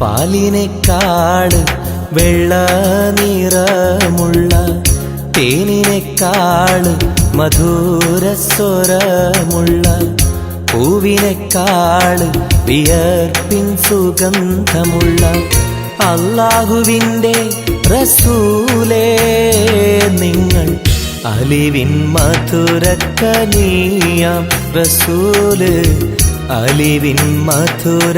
പാലിനേക്കാള് വെള്ള നിറമുള്ള തേനിനേക്കാള് മധുരസ്വരമുള്ള പൂവിനേക്കാള് വിയർപ്പിൻ സുഗന്ധമുള്ള അല്ലാഹുവിൻ്റെ റസൂലേ നിങ്ങൾ അലിവിൻ മധുരക്കനിയാം റസൂല് അലിവിൻ മധുരക്കനിയാം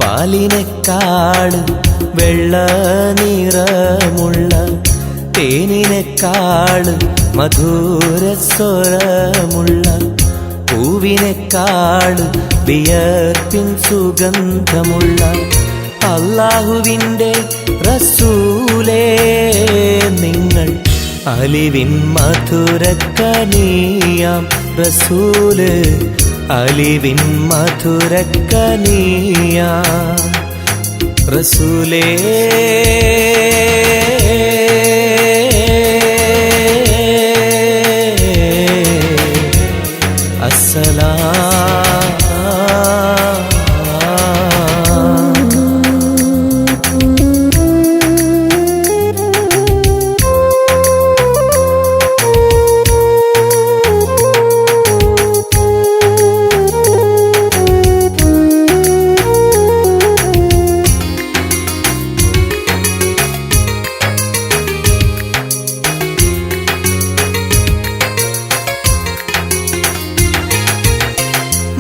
പാലിനേക്കാള് വെള്ള നിറമുള്ള തേനിനേക്കാള് മധുരസ്വരമുള്ള പൂവിനേക്കാള് വിയർപ്പിൻ സുഗന്ധമുള്ള അല്ലാഹുവിൻ്റെ റസൂലേ നിങ്ങൾ അലിവിൻ മധുരക്കനിയാം റസൂല് അലിവിൻ മധുരക്കനിയാം റസൂലേ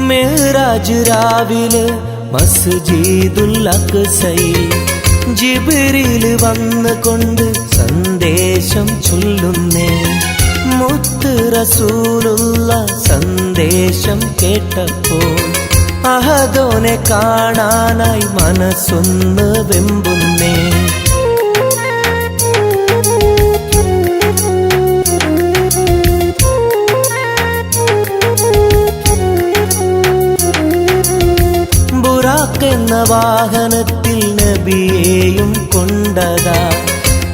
മെഹ്റാജ് രാവിലെ മസ്ജിദുൽ അഖ്സയിൽ ജിബ്രീൽ വന്നുകൊണ്ട് സന്ദേശം ചൊല്ലുന്നേ മുത്ത് റസൂലുള്ള സന്ദേശം കേട്ടപ്പോൾ അഹദോനെ കാണാനായി മനസ്സൊന്ന് വെമ്പുന്നേ എന്ന വാഹനത്തിൽ നബിയെയും കൊണ്ടതാ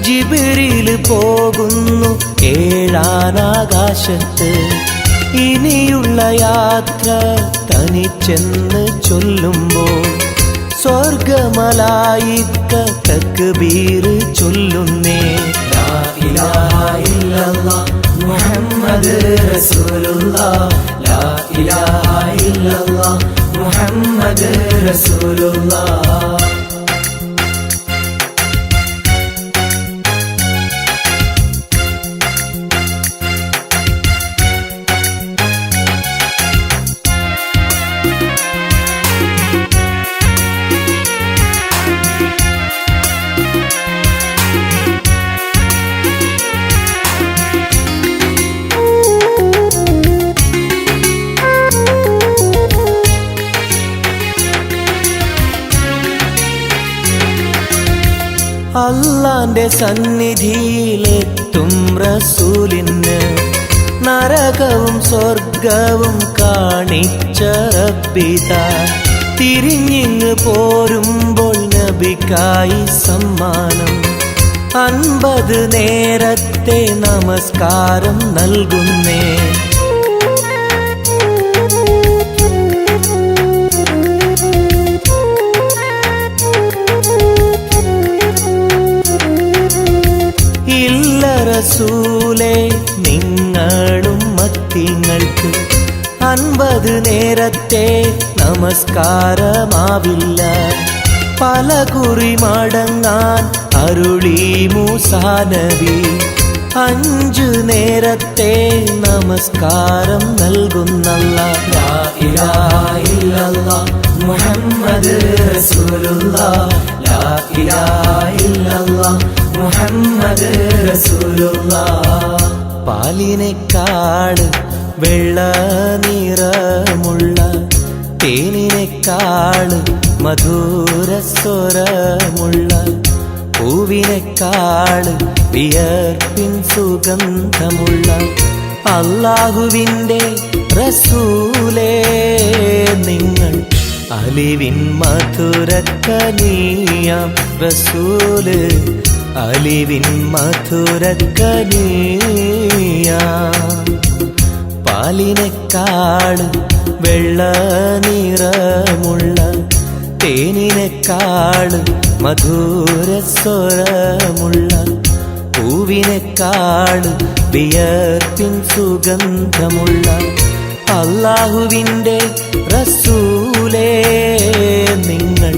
ജിബ്രീൽ പോകുന്നു ഏഴാനാകാശത്ത് ഇനിയുള്ള യാത്ര തനിച്ചെന്ന് ചൊല്ലുമ്പോൾ സ്വർഗമലായിക്ക തക്ബീർ ചൊല്ലുന്നേ ലാ ഇലാഹ ഇല്ലല്ലാഹ് മുഹമ്മദ് റസൂലുള്ളാഹ് ലാ ഇലാഹ ഇല്ലല്ലാഹ് മുഹമ്മദ് റസൂലുള്ളാഹ് അല്ലാന്റെ സന്നിധിയിലെത്തും റസൂലിന് നരകവും സ്വർഗവും കാണിച്ച റബ്ബിതാ തിരിഞ്ഞിങ്ങ് പോരുമ്പോൾ നബിക്കായി സമ്മാനം 50 നേരത്തെ നമസ്കാരം നൽകുന്നേ റസൂലേ നിങ്ങളും മത്തിങ്ങൾക്ക് 50 നേരത്തെ നമസ്കാരമാവില്ല പല കുറി മടങ്ങാൻ അരുളി മൂസാ നബി 5 നേരത്തെ നമസ്കാരം നൽകുന്നല്ലാഹ് ലാ ഇലാഹ ഇല്ലല്ലാഹ് മുഹമ്മദ് റസൂലുള്ളാഹ് ലാ ഇലാഹ ഇല്ലല്ലാഹ് മുഹമ്മദ് റസൂലുള്ളാഹ് പാലിനേക്കാള് വെള്ള നിറമുള്ള തേനിനേക്കാള് മധുരസ്വരമുള്ള പൂവിനേക്കാള് വിയർപ്പിൻ സുഗന്ധമുള്ള അല്ലാഹുവിൻ്റെ റസൂലേ നിങ്ങൾ അലിവിൻ മധുരക്കനിയാം റസൂല് അലിവിൻ മധുരക്കനിയാം പാലിനെക്കാട് വെള്ള നിറമുള്ള തേനിനെക്കാട് മധുരസ്വരമുള്ള പൂവിനെക്കാട് വിയർപ്പിൻ സുഗന്ധമുള്ള അല്ലാഹുവിൻ്റെ റസൂലേ നിങ്ങൾ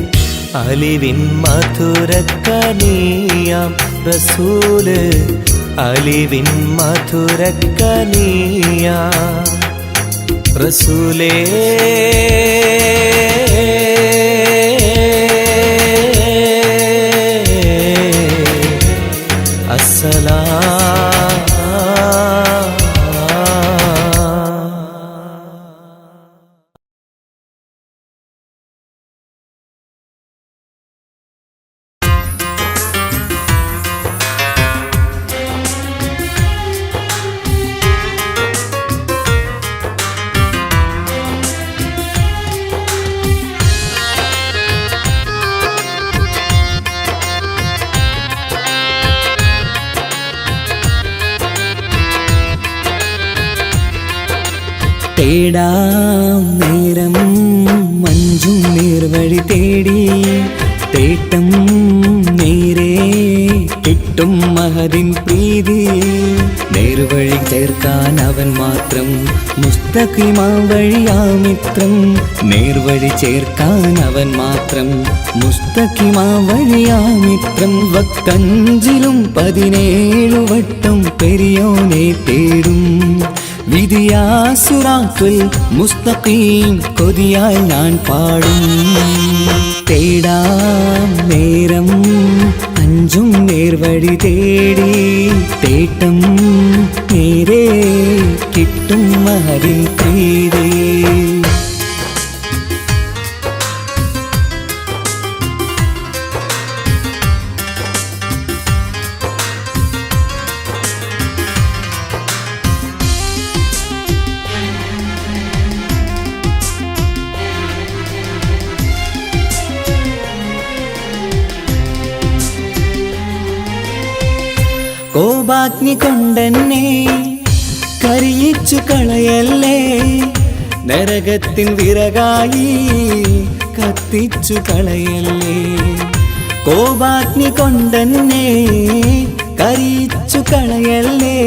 അലിവിൻ മധുരക്കനിയാം റസൂല് അലിവിൻ മധുരക്കനിയാം റസൂലേ തേടാം നേരം മഞ്ചും നേർവഴി തേടി തേട്ടം നേരെ കിട്ടും മഹദിൻ പ്രീതി നേർവഴി ചേർക്കാൻ അവൻ മാത്രം മുസ്തഖിമാ വഴിയാമിത്രം നേർവഴി ചേർക്കാൻ അവൻ മാത്രം മുസ്തഖിമാ വഴിയാമിത്രം വക്കഞ്ചിലും 17 വട്ടം പെരിയോനെ തേടും വിധിയാസുറാത്തുൽ മുസ്തഖീം കൊതിയാൽ ഞാൻ പാടും തേടാം നേരം അഞ്ചും നേർവഴി തേടി തേട്ടം നേരെ കിട്ടും മഹദിൻ പ്രീതി കോപാഗ്നി കൊണ്ടെന്നെ കരിയിച്ചു കളയല്ലേ നരകത്തിൻ വിറകായി കത്തിച്ചു കളയല്ലേ കോപാഗ്നി കൊണ്ടെന്നെ കരിയിച്ചു കളയല്ലേ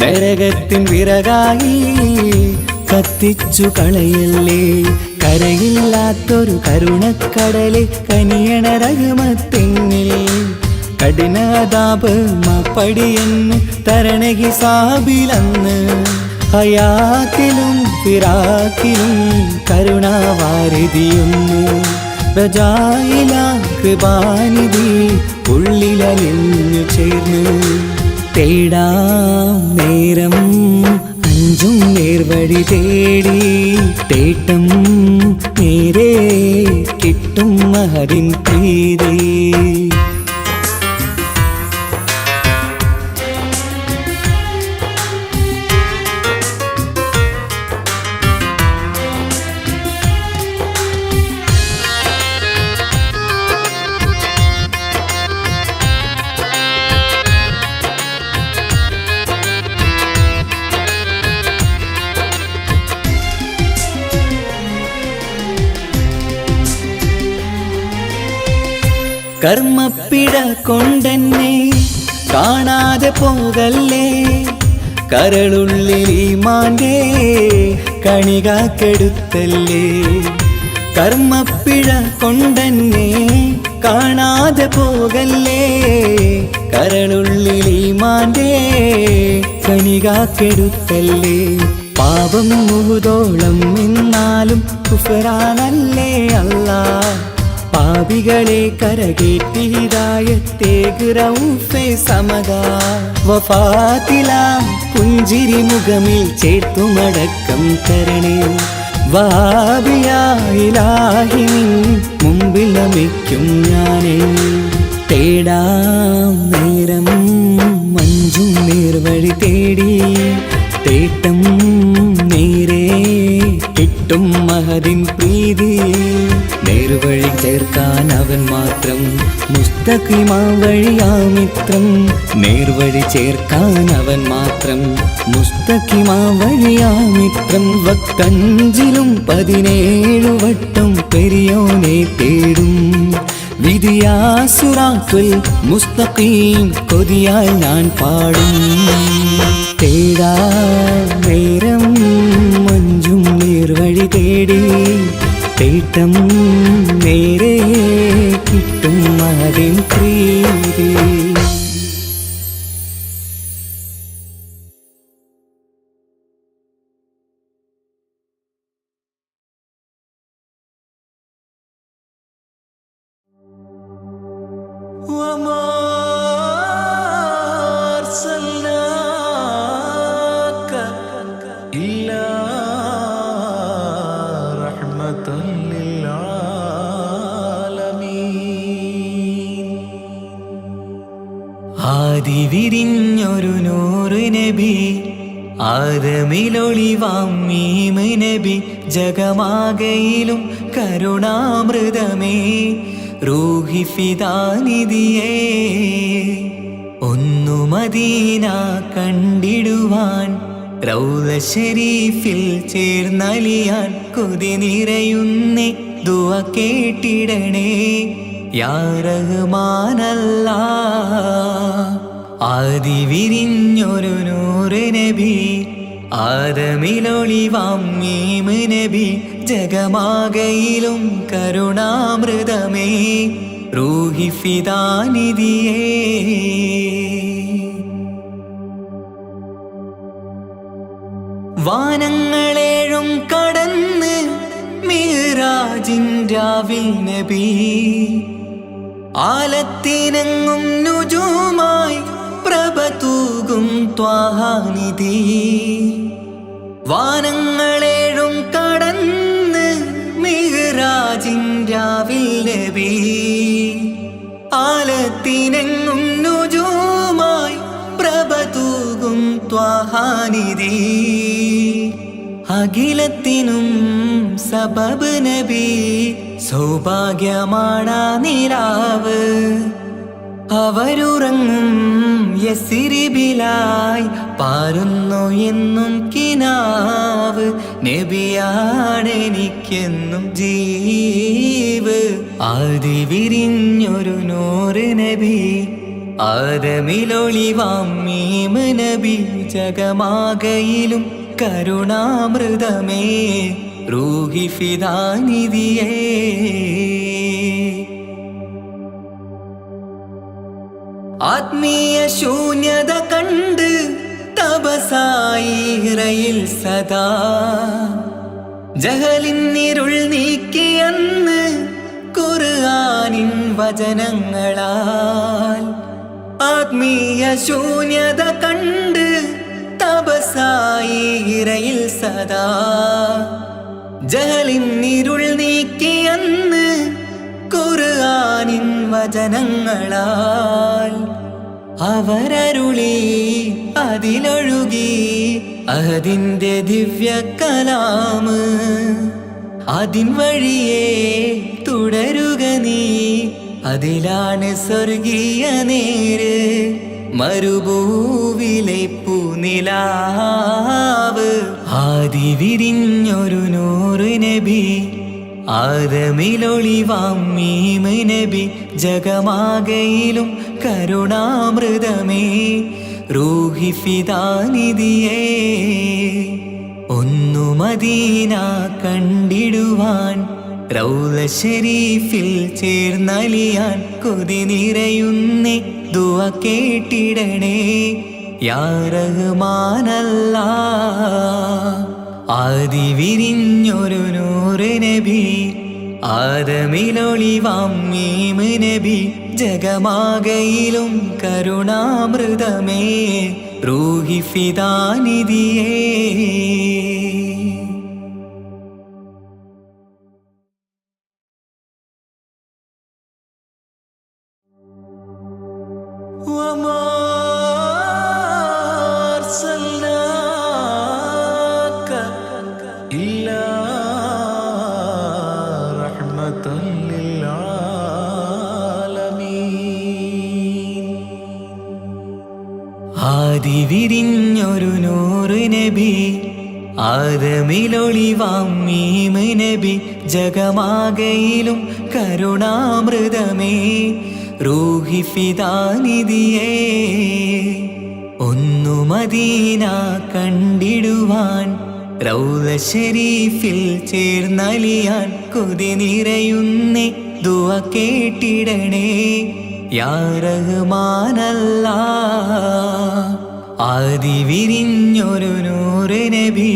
നരകത്തിൻ വിറകായി കത്തിച്ചു കളയല്ലേ കരയില്ലാത്തൊരു കരുണക്കടലെ കനിയണ റഹ്മത്തിന്നിൽ കഠിനതാപ് മാപ്പടിയെന്ന് തരണ ഹിസാബിലന്ന് ഹയാത്തിലും ഫിറാക്കിലും കരുണാവാരിതിയൊന്ന് പ്രജായില കൃപാനിധി ഉള്ളിലലിഞ്ഞു ചേർന്ന് തേടാം നേരം അഞ്ചും നേർവഴി തേടി തേട്ടം നേരെ കിട്ടും മഹദിൻ പ്രീതി കർമ്മപ്പിട കൊണ്ടെന്നെ കാണാതെ പോകല്ലേ കരളുള്ളിൽ ഈമാന്റെ കണികാക്കെടുത്തല്ലേ കർമ്മപ്പിഴ കൊണ്ടെന്നെ കാണാതെ പോകല്ലേ കരളുള്ളിൽ ഈമാന്റെ കണികാക്കെടുത്തല്ലേ പാപം മുഹുദോളം എന്നാലും കുഫറാനല്ലേ അല്ലാ പാപികളെ കരകേറ്റി ഹിദായത്തേക് റഊഫേ സമദാ വഫാത്തിലാം പുഞ്ചിരി മുഖമിൽ ചേർത്തുമടക്കം തരണേ വഹാബിയായിലാഹി മുമ്പിൽ നമിക്കും ഞാനേ തേടാം നേരം മഞ്ചും നേർവഴി തേടി തേട്ടം നേരെ കിട്ടും മഹദിൻ പ്രീതി നേർ നേർവഴി ചേർക്കാൻ അവൻ മാത്രം മുസ്തഖിമാ വഴിയാമിത്രം നേർവഴി ചേർക്കാൻ അവൻ മാത്രം മുസ്തഖിമാ വഴിയാമിത്രം വക്കഞ്ചിലും 17 വട്ടം പെരിയോനെ തേടും വിധിയാ സിറാത്തുൽ മുസ്തഖീം കൊതിയാൽ ഞാൻ പാടും തേടാ നേരം മഞ്ചും നേർവഴി തേടി തേട്ടം നേരെ കിട്ടും അതിൻ പ്രീതി وما أرسلناك إلا رحمة للعالمين ആദി വിരിഞ്ഞൊരു നൂറ് നബി ആദമിലൊളിവാം മീമ് നബി ജഗമാകയിലും കരുണാമൃതമേ റൂഹി ഫിദാനിധിയേ ഒന്നു മദീന കണ്ടിടുവാൻ റൗള ശരീഫിൽ ചേർന്നലിയാൻ കൊതി നിറയുന്നേ ദുആ കേട്ടിടണേ യാ റഹ്മാനല്ലാഹ് ആദി വിരിഞ്ഞൊരു നൂറ് നബി ആദമിലൊളിവാം മീമ് നബി ജഗമാകയിലും കരുണാമൃതമേ റൂഹി ഫിദാനിധിയേ വാനങ്ങളേഴും കടന്ന് മിഅ്റാജിൻ രാവിൽ നബി ആലത്തിനെങ്ങും നുജൂമായി പ്രഭ തൂകും ത്വാഹാനിധി വാനങ്ങളേഴും കടന്ന് മിഅ്റാജിൻ രാവിൽ നബി ആലത്തിനെങ്ങും നുജൂമായി പ്രഭ തൂകും ത്വാഹാനിധി അഖിലത്തിനും സബബ് നബി സൗഭാഗ്യമാണാ നിലാവ് അവരുറങ്ങും യസിരിബിലായി പാരുന്നു എന്നും കിനാവ് നബിയാണെനിക്കെന്നും ജീവ് ആദി വിരിഞ്ഞൊരു നൂറ് നബി ആദമിലൊളിവാം മീമ് നബി ജഗമാകയിലും കരുണാമൃതമേ റൂഹി ഫിദാനിധിയേ ആത്മീയ ശൂന്യത കണ്ട് തപസായി ഇറയിൽ സദാ ജഹലിന്നിരുൾ നീക്കിയന്ന് ഖുർആനിൻ വചനങ്ങളാൽ ആത്മീയ ശൂന്യത കണ്ട് തപസായി ഇറയിൽ സദാ ജഹലിന്നിരുൾ നീക്കിയന്ന് ഖുർആനിൻ വചനങ്ങളാൽ അവരരുളി അതിലൊഴുകി അതിന്റെ ദിവ്യ കലാമ് അതിൻ വഴിയേ തുടരുക നീ അതിലാണ് സ്വർഗീയ നേര് മരുഭൂവിലെ പൂനിലാവ് ആദി വിരിഞ്ഞൊരു നൂറ് നബി ആദമിലൊളിവാം മീമ് നബി ജഗമാകയിലും കരുണാമൃതമേ റൂഹി ഫിദാനിധിയേ ഒന്നു മദീന കണ്ടിടുവാൻ റൗള ശരീഫിൽ ചേർന്നലിയാൻ കൊതി നിറയുന്നേ ദുആ കേട്ടിടണേ യാ റഹ്മാനല്ലാഹ് ആദി വിരിഞ്ഞൊരു നൂറ് നബി ആദമിലൊളിവാം മീമ് നബി ജഗമാകയിലും കരുണാമൃതമേ റൂഹി ഫിദാനിധിയേ وما أرسلناك إلا رحمة ആദിവിരിഞ്ഞൊരു നൂറ് നബി ആദമിലൊളിവാം മീമ് നബി ജഗമാകയിലും കരുണാമൃതമേ റൂഹി ഫിദാനിധിയേ ഒന്നു മദീന കണ്ടിടുവാൻ റൗള ശരീഫിൽ ചേർന്നലിയാൻ കൊതി നിറയുന്നേ ദുആ കേട്ടിടണേ യാ റഹ്മാനല്ലാഹ് ആദിവിരിഞ്ഞൊരു നൂറ് നബി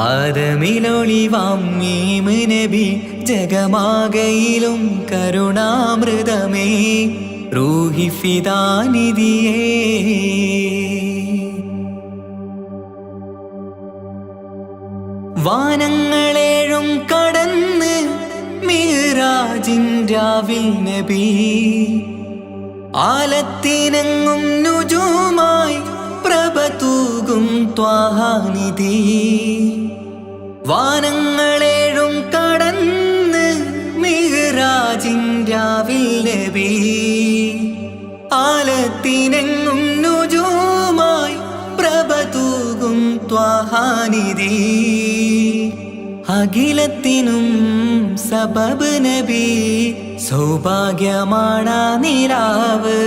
ആദമിലൊളിവാം മീമ് നബി ജഗമാകയിലും കരുണാമൃതമേ റൂഹി ഫിദാനിധിയേ വാനങ്ങളേഴും കടന്ന് മിഹ്റാജിൻ രാവിൽ നബി ആലത്തിനെങ്ങും നുജൂമായി പ്രഭ തൂകും ത്വാഹാനിധി വാനങ്ങളേഴും കടന്ന് മിഹ്റാജിൻ രാവിൽ നബി ആലത്തിനെങ്ങും നുജൂമായി പ്രഭ തൂകും ത്വാഹാനിധി അഖിലത്തിനും സബബ് നബി സൗഭാഗ്യമാണാ നിലാവ്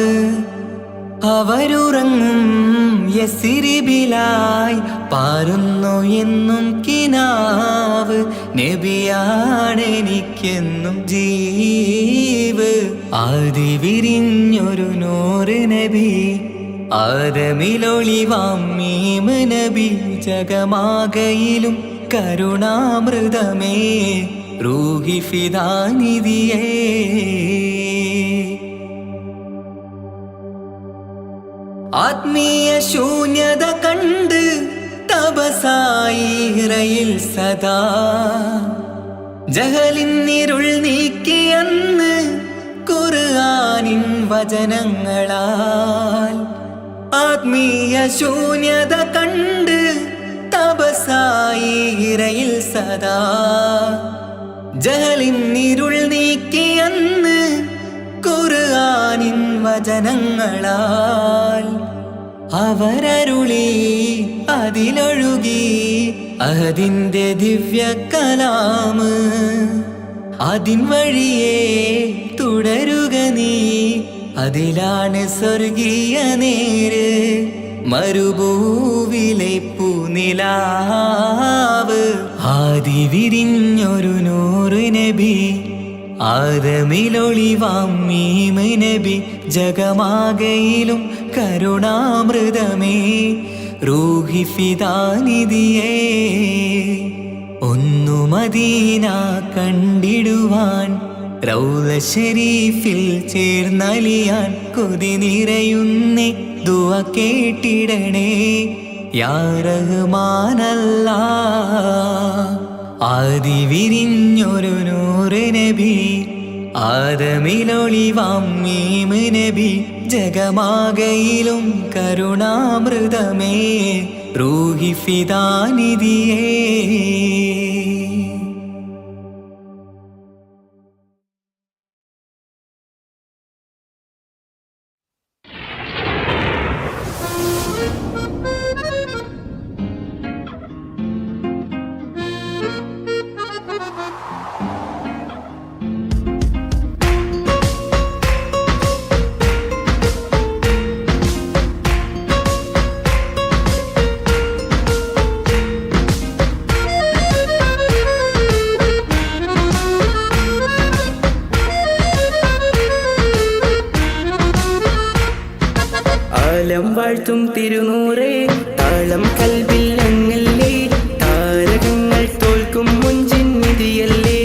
അവരുറങ്ങും യസിരിബിലായി പാരുന്നു എന്നും കിനാവ് നബിയാണെനിക്കെന്നും ജീവ് ആദിവിരിഞ്ഞൊരു നൂറ് നബി ആദമിലൊളിവാം മീമ് നബി ജഗമാകയിലും കരുണാമൃതമേ റൂഹി ഫിദാനിധിയേ ആത്മീയ ശൂന്യത കണ്ട് തപസായി ഇറയിൽ സദാ ജഹലിന്നിരുൾ നീക്കിയന്ന് ഖുർആനിൻ വചനങ്ങളാൽ ആത്മീയ ശൂന്യത കണ്ട് തപസായി ഇറയിൽ സദാ ജഹലിന്നിരുൾ നീക്കിയന്ന് ഖുർആനിൻ വചനങ്ങളാൽ അവരരുളി അതിലൊഴുകി അതിൻ്റെ ദിവ്യ കലാമ് അതിൻ വഴിയേ തുടരുക നീ അതിലാണ് സ്വർഗീയ നേര് മരുഭൂവിലെ പൂനിലാവ് ആദിവിരിഞ്ഞൊരു നൂറ് നബി ആദമിലൊളിവാം മീമ് നബി ജഗമാകയിലും കരുണാമൃതമേ റൂഹി ഫിദാനിധിയേ ഒന്നു മദീന കണ്ടിടുവാൻ റൗള ശരീഫിൽ ചേർന്നലിയാൻ കൊതി നിറയുന്നേ ദുആ കേട്ടിടണേ യാ റഹ്മാനല്ലാഹ് ആദിവിരിഞ്ഞൊരു നൂറ് നബി ആദമിലൊളിവാം മീമ് നബി ജഗമാകയിലും കരുണാമൃതമേ റൂഹി ഫിദാനിധിയേ കാലം വാഴ്ത്തും തിരുനൂറേ താളം കൽവിൽ ഞങ്ങല്ലേ താരകങ്ങൾ തോൽക്കും മുഞ്ചിൻ നിധിയല്ലേ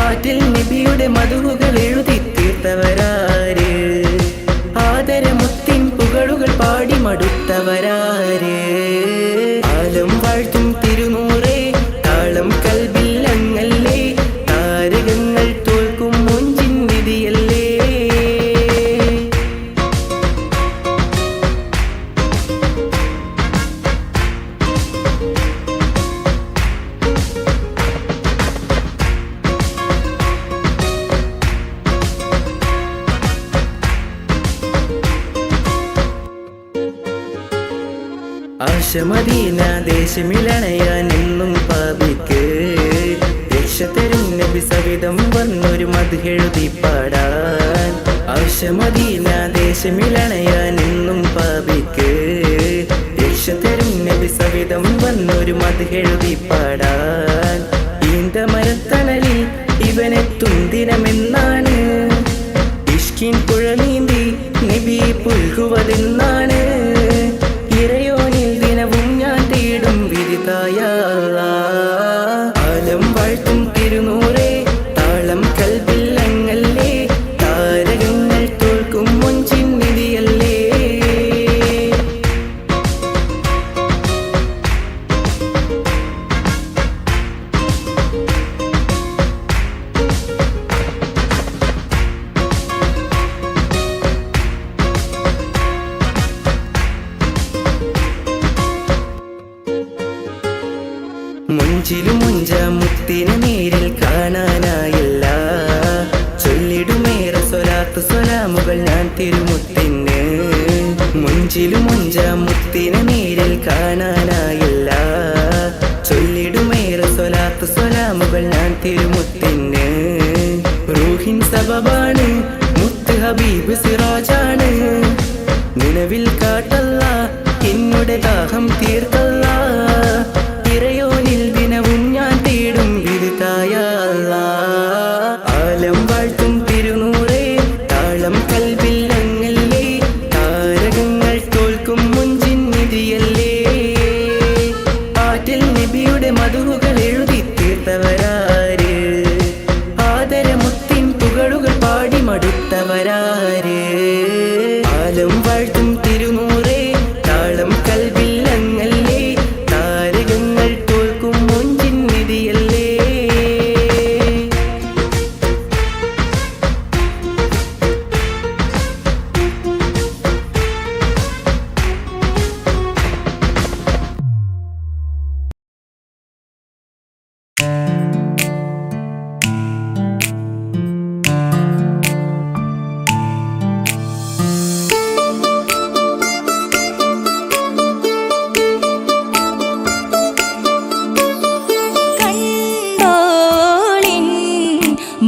ആറ്റിൽ നബിയുടെ മധുവുകൾ എഴുതി തീർത്തവരാര് ആദരമുത്തിൻ പുകളുകൾ പാടി മടുത്തവരാര് കാലം വാഴ്ത്തും തിരുനൂറേ താളം കൽവിൽ ഞങ്ങല്ലേ താരകങ്ങൾ തോൽക്കും മുഞ്ചിൻ നിധിയല്ലേ ആവശ്യമദീന ദേശമിലണയാൻ എന്നും പാപിക്ക് രക്ഷ തരും നബി സവിധം വന്നൊരു മദ്ഹെഴുതി പാടാൻ ആവശ്യമദീന ദേശമിലണയാൻ എന്നും പാപിക്ക് രക്ഷ തരും നബി സവിധം വന്നൊരു മദ്ഹെഴുതി പാടാൻ ഈന്ത മരത്തണലിൽ ഇവനെത്തും ദിനമെന്നാണ് ഇഷ്കിൻ പുഴ നീന്തി നബി പുൽകുവതെന്നാണ് ഇറയോനിൽ ദിനവും ഞാൻ തേടും വിധിതായ ആലം വാഴ്ത്തും തിരുനൂറേ താളം കൽബില്ലങ്ങല്ലേ താരകങ്ങൾ തോൽക്കും മുൻചിൻ നിധിയല്ലേ മുഞ്ചിലും മുഞ്ച മുത്തിനെ നേരിൽ കാണാനായില്ല ചൊല്ലിടുമേറെ സ്വലാത്ത് സ്വലാമുകൾ ഞാൻ തിരുമുത്തിന് മുഞ്ചിലും മുഞ്ച മുത്തിനെ നേരിൽ കാണാനായില്ല ചൊല്ലിടുമേറെ സ്വലാത്ത് സ്വലാമുകൾ ഞാൻ തിരുമുത്തിന് റൂഹിൻ സബബാണ് മുത്ത് ഹബീബ് സിറാജാണ് നിലവിൽ കാട്ടല്ല എന്നുടെ ദാഹം തീർക്കല്ല ഇറയോനിൽ ദിനവും ഞാൻ തേടും വിധിതായ ആലം വാഴ്ത്തും തിരുനൂറേ താളം കൽബില്ലങ്ങല്ലേ താരകങ്ങൾ തോൽക്കും മുൻചിൻ നിധിയല്ലേ ആറ്റിൽ നബിയുടെ മധുകൾ എഴുതി തീർത്തവരാര് ആദരമുത്തിൻ പുകളുകൾ പാടി മടുത്തവരാര് ആലം വാഴ്ത്തും തിരുനൂറേ താളം കൽബില്ലങ്ങല്ലേ താരകങ്ങൾ തോൽക്കും മുൻചിൻ നിധിയല്ലേ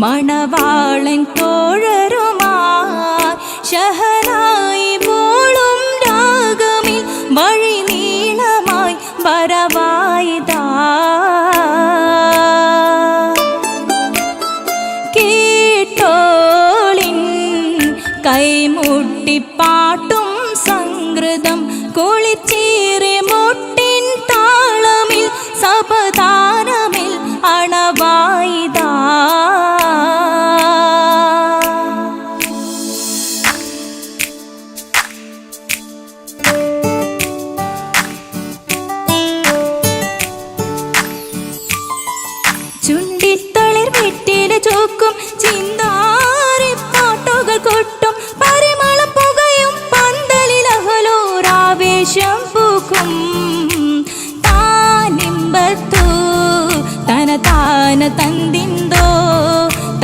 മണവാളൻ തോഴരുമാ ശഹനായി പോളും രാഗമിൽ വഴി നീളമായി വരവായിതാ കേട്ടോളിൻ കൈമുട്ടിപ്പാട്ടും സംഗൃതം കുളിച്ചേറി മുട്ടിൻ താളമിൽ സപതാരമിൽ അണവായിതാ ചുണ്ടിത്തളിർ വെറ്റില ചോക്കും ചിന്താരി പാട്ടുകൾ കൊട്ടും പരിമളം പുകയും പന്തലിലഹലോരാവേശം പൂക്കും താനിമ്പത്തു തന താന തന്തിന്തോ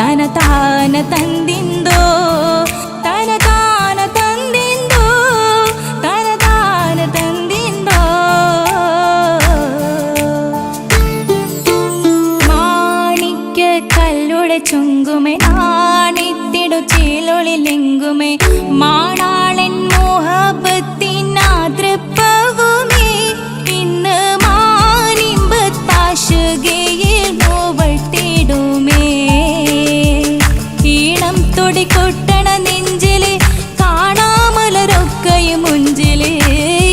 തന താന തന്തിന്തോ തന താന തന്തിന്തോ തന താന തന്തിന്തോ മാണിക്ക കല്ലുടെ ചുങ്കുമേ നാണിത്തിടു ചേലൊളിലെങ്കുമേ മാണാളൻ മോഹബത്തിനാതൃപ്പവുമേ ഇന്ന് മാനിമ്പത്താശുകയിൽ നോവട്ടിടുമേ ഈണം തുടികൊട്ടണ നെഞ്ചില് കാണാമലരൊക്കെയും മുഞ്ചില്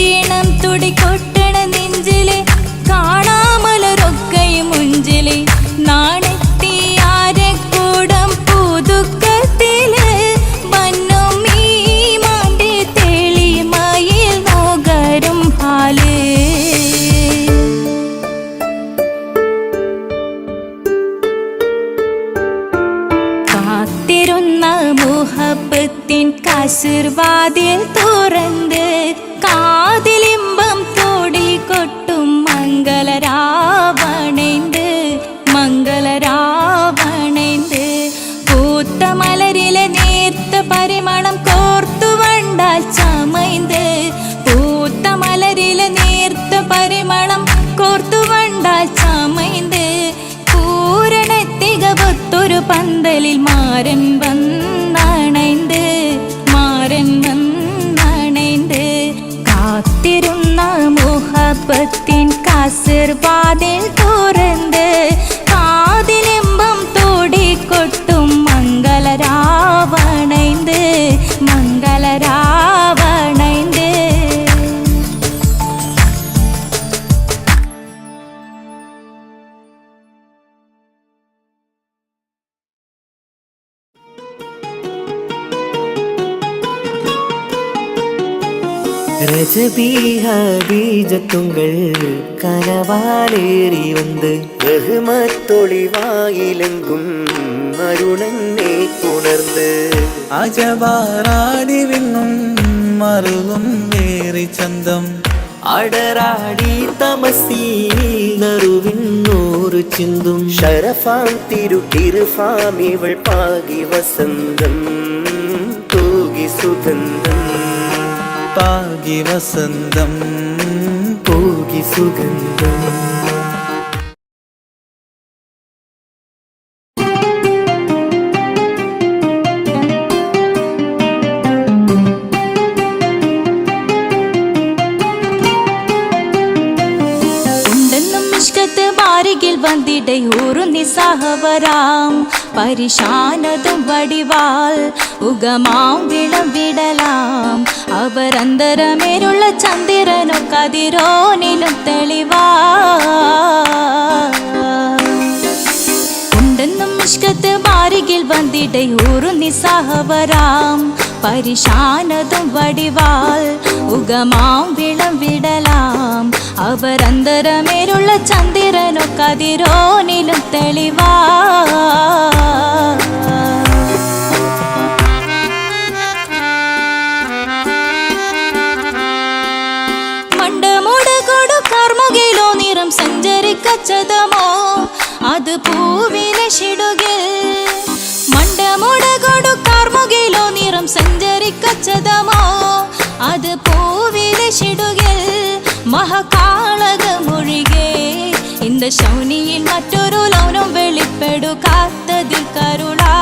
ഈണം തുടികൊട്ടണ നെഞ്ചില് കാണാമലരൊക്കെയും മുഞ്ചില് നാണത്തിയാരക്കൂടം പുതുക്കത്തില് വന്നും ഈ മാന്റെ തെളിമയിൽ നോകരും ഹാല് കാത്തിരുന്ന മുഹബത്തിൻ കസിർവാതിൽ തുറന്ന് കാതിലിമ്പം തോടി കൊട്ടും മംഗളരാവണേന്ത് മംഗളരാവണേന്ത് പൂത്ത മലരിലെ നേർത്ത പരിമളം കോർത്തു വണ്ടാൽ ചമൈന്ത് പൂത്ത മലരിലെ നേർത്ത രജബീഹബീജത്തുങ്കൾ കനവാലേറി വന്ന് ബഹുമത്തൊളിവായിലെങ്കും അരുണനെ ഉണർന്ന് അജബാറാടി വിങ്ങും മറുകും വേറി ചന്തം അടരാടി തമസീനറുവിന്നൂറ് ചിന്തും ഷരഫാം തിരുട്ടിരുഫാമിവൾ പാകി വസന്തം തൂകി സുഗന്ധം പാകി വസന്തം തൂകി സുഗന്ധം. വന്നിടை ഒരു നിസ്സഹവരാം പരിശാനതും വടിവാൾ ഉഗമാം വിളംവിടലാം അവരന്തരമേലുള്ള ചന്ദ്രനോ കതിരോനിലും തെളിവാ ഉണ്ടെന്നും ഇഷ്കത്ത് മാരികിൽ വന്നിടை ഒരു നിസ്സഹവരാം പരിശാനതും വടിവാൾ ഉഗമാം വിളംവിടലാം അവരന്തരമേലുള്ള ചന്ദ്രനോ കതിരോനിലും തെളിവാ മണ്ടമുടകൊടു കാർമുകിലോ നിറം സഞ്ചരിക്കച്ചതമോ അത് പൂവിലെ ഷിടുകിൽ മണ്ടമുടകൊടു കാർമുകിലോ നിറം സഞ്ചരിക്കച്ചതമോ അത് പൂവിലെ ഷിടുകിൽ മഹകാളകമൊഴികെ இந்த ശൗനിയിൽ മറ്റൊരു ലൗനം വെളിപ്പെടുക്കാത്തതിൽ കരുളാ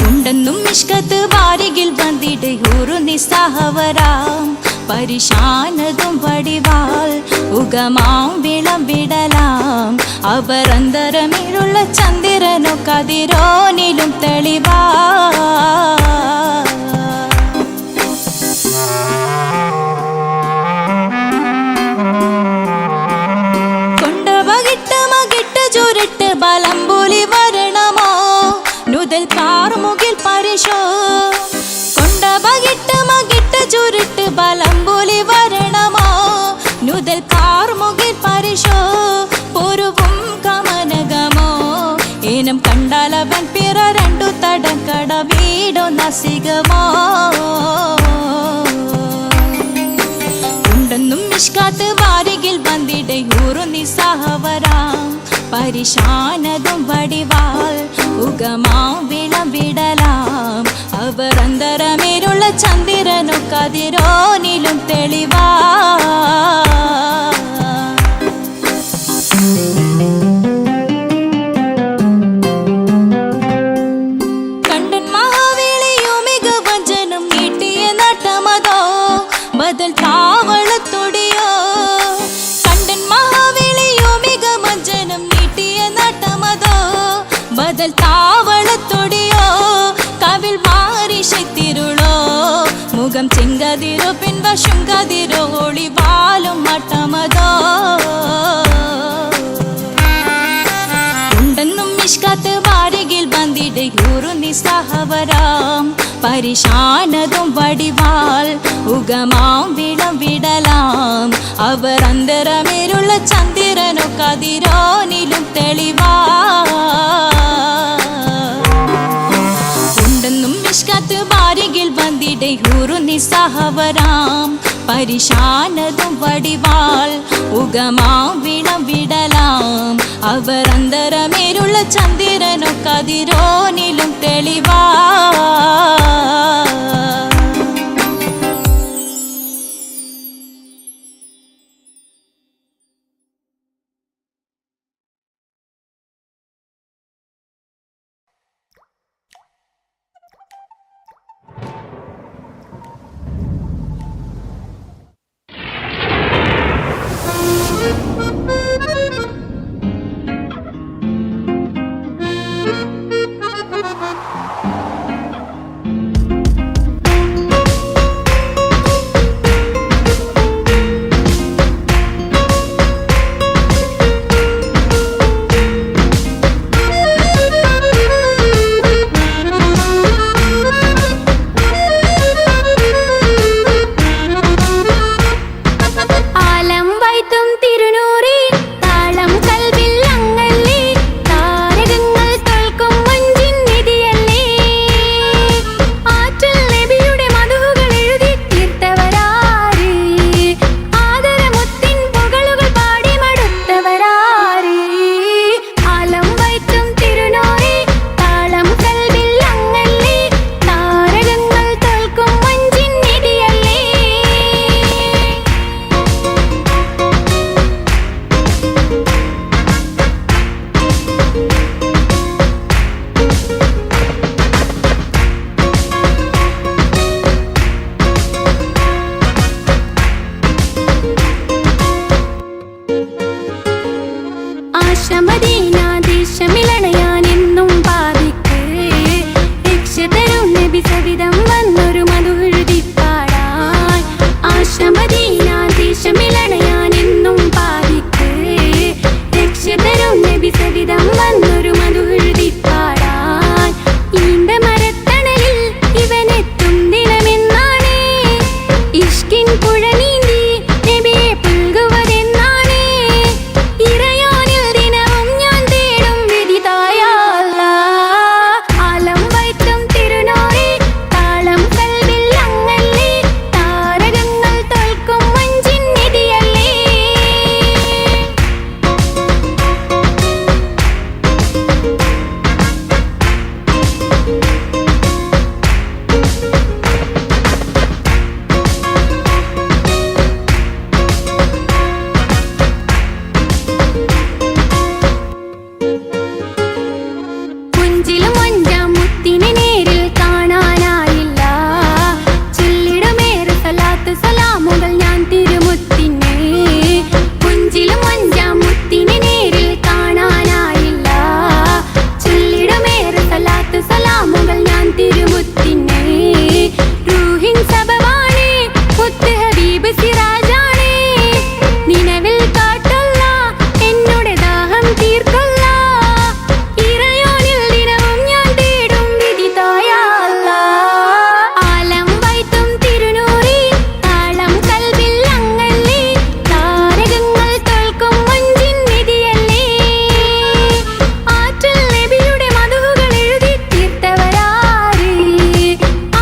ഉണ്ടെന്നും ഇഷ്കത്ത് വാരികിൽ വന്നിടை ഒരു നിസ്സഹവരാം പരിശാനതും വടിവാൾ ഉഗമാം വിളംവിടലാം അവരന്തരമിഴുള്ള ചന്ദ്രനോ കതിരോനിലും തെളിവാ ബലംബുലി വരണമോ നുതൽ കാർമുകിൽ പരിശോ കൊണ്ട ബകിട്ട് മകിട്ട് ചുരുട്ട് ബലംബുലി വരണമോ നുതൽ കാർമുകിൽ പരിശോ പൊരുവും കമനകമോ ഏനം കണ്ടാലവൻ പിറ രണ്ടു തടക്കട വീടോ നസികമോ ഉണ്ടെന്നും ഇഷ്കാത്ത് വാരികിൽ വന്നിടை ഒരു നിസ്സഹവരാം പരിശാനതും വടിവാൾ ഉഗമാം വിളംവിടലാം അവരന്തരമേലുള്ള ചന്ദ്രനോ കതിരോനിലും തെളിവാ കണ്ടൻ മഹാവേളിയോ മികവഞ്ചനും നീട്ടിയ നട്ടമതോ ബദൽ താവളത്തൊടിയോ കണ്ടൻ മഹാവേളിയോ മികവഞ്ചനം ബദൽ താവളത്തൊടിയോ കവിൽ മാറിശത്തിരുളോ മുഖം ചെങ്കതിരോ പിൻവശം കതിരോ ഒളിവാലും മട്ടമതോ ഉണ്ടെന്നും ഇഷ്കത്ത് വാരികിൽ വന്നിടை ഒരു നിസ്സഹവരാം പരിശാനതും വടിവാൾ ഉഗമാം വിളംവിടലാം അവരന്തരമേലുള്ള ചന്ദ്രനോ കതിരോനിലും തെളിവാ ഉണ്ടെന്നും ഇഷ്കത്ത് വാരികിൽ വന്നിടை ഒരു നിസ്സഹവരാം പരിശാനതും വടിവാൾ ഉഗമാം വിളംവിടലാം അവരന്തരമേലുള്ള ചന്ദ്രനോ കതിരോനിലും തെളിവാ ആശമദീന ദേശമിളണയാൻ എന്നും പാതിക്ക് രക്ഷ തരും നബി സവിധം വന്നൊരു മധുഹൃതി പാടാൻ ആശമദീന ദേശമിളണയാൻ എന്നും പാതിക്ക് രക്ഷ തരും നബി സവിധം വന്നൊരു മധുഹൃതി പാടാൻ ഈണ്ട മരത്തണലിൽ ഇവനെത്തും ദിനമെന്നാണ് ഇഷ്കിൻ പുഴ നീന്തി നബിയെ പുൽകുവതെന്നാണ് ഇറയോനിൽ ദിനവും ഞാൻ തേടും വിധിതായ അല്ലാഹ് ആലം വൈത്തും തിരുനോറി താളം കൽവിൽ അങ്ങല്ലേ താരകങ്ങൾ തോൽക്കും മഞ്ചിൻ നിധിയല്ലേ പുഞ്ചിലും അഞ്ചാം മുത്തിനെ നേരിൽ കാണാനായില്ല ചൊല്ലിടുമേറെ സലാത്ത് സലാമുകൾ ഞാൻ തിരുമുത്തിനെ പുഞ്ചിലും അഞ്ചാം മുത്തിനെ നേരിൽ കാണാനായില്ല ചൊല്ലിടുമേറെ സലാത്ത് സലാമുകൾ ഞാൻ തിരുമുത്തിനെ റൂഹിൻ സബവാണ് മുത്ത് ഹബീബ് സിറാജാണ് നിലവിൽ കാട്ടല്ല എന്നോട് ദാഹം തീർക്കല്ല ഇറയോനിൽ ദിനവും ഞാൻ തേടും വിധിതായ അല്ലാഹ് ആലം വൈത്തും തിരുനൂറി താളം കൽവിൽ അങ്ങല്ലേ താരകങ്ങൾ തോൽക്കും മഞ്ചിൻ നിധിയല്ലേ ആറ്റൽ നബിയുടെ മധുകൾ എഴുതി തീർത്തവരാര്